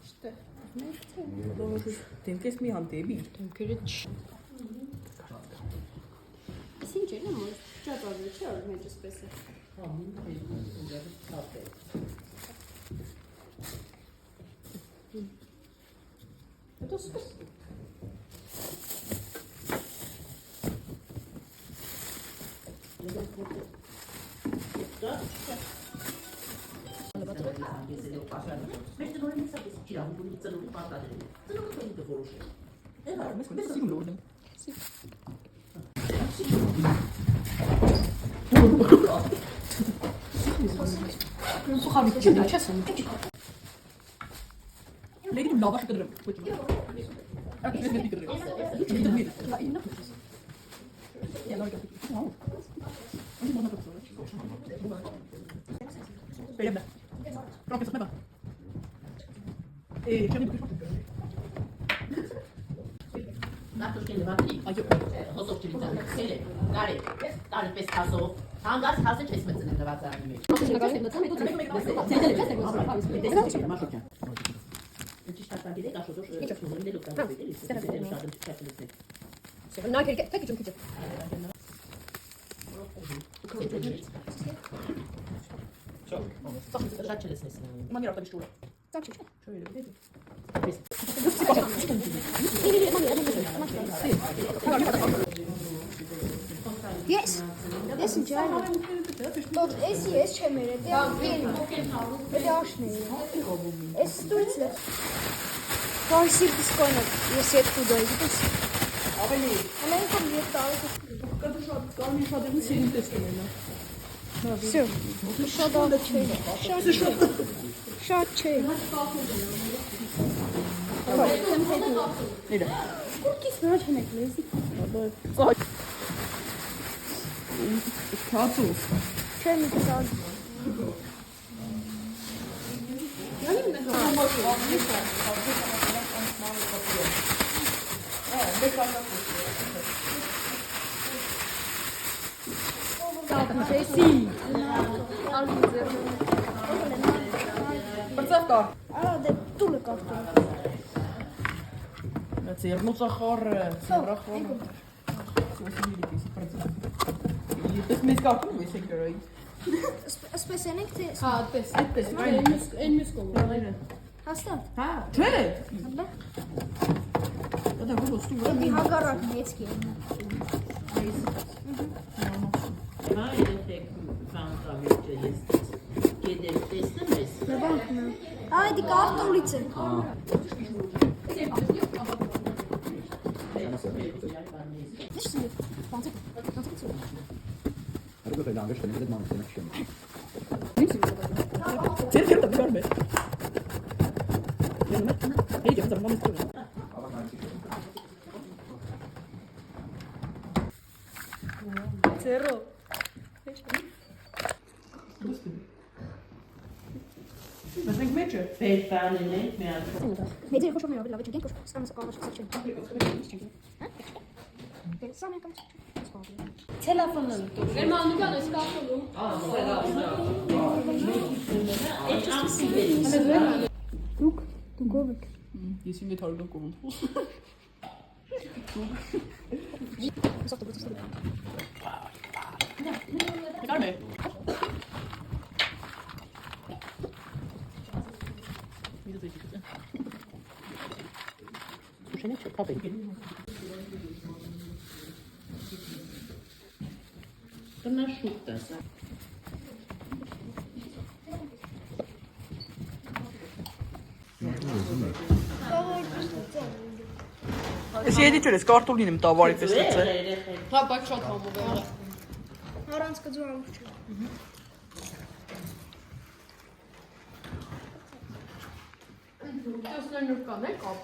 İşte. Doğru. Temkes mi hantebi? Temkereç. Sincer, não, mas já está a ver, já é muito especial. Eu estou super. Legging lava kıdırım. Böyle mi? Profesör ne var? Nato che levati, hoso utilizzare sele, dare pescaso, angas hase çesmesini levati. Ci sta anche dei caso dello caso No, che c'è. Faccia le stesse. Ma mi rotto di stulo. Yes. Yes, Sincer. Tot es çemere. Es turțe. Farsi psicoană. Este cu doi. Ավելի Ամեն կողմ եւ տալ։ կդու շատ կարմիր շատ եմ սիրուն տեսնում եմ։ Всё. Շատ աղ չէ։ Շատ չէ։ Ներա։ Կուրկիս նոր չենք լեզի։ Սա Քացու։ Չեմ տալ։ Բրծավ կա։ Արա դե տուլը կարտում։ Ձեռնոցախառը, ձեռախառը։ Ես մեծ կարտում եմ ես եկրայի։ Ասպես ենք թե Հա, այդպես։ Այդպես, Այն մյուս կողմը։ հաստատ։ Հա, չէ։ Հələ։ Դա գոհ ստուգը։ Դի հագարակ մեծ կի։ Vai de fanta vice este. Che del test messo. Լավանքն է։ Այ դի կարտոլից է։ Ձեր դա բերում է։ Հեյ, դե ծառայում եմ ստուգը։ Ձերո։ Մենք մեջը։ Per fare lei mi ha Մեծ է խոշոր մերով լավ է չգենք ստամս կողմը չեմ։ Դե սա մենք Տելեֆոնն դու։ Գերմանական է սկացում։ Դուք գով եք։ Ես ինձ թարգում կոմ։ Սա դու։ Կարմե։ Слушай, что, папа? Это на шутка. Ես եդի չես կարտուլին եմ տավարի պես լծե։ Հա, բայց շատ համով է եղել։ Առանց կձու ամուր չէ։ Դասներն կան, կապ։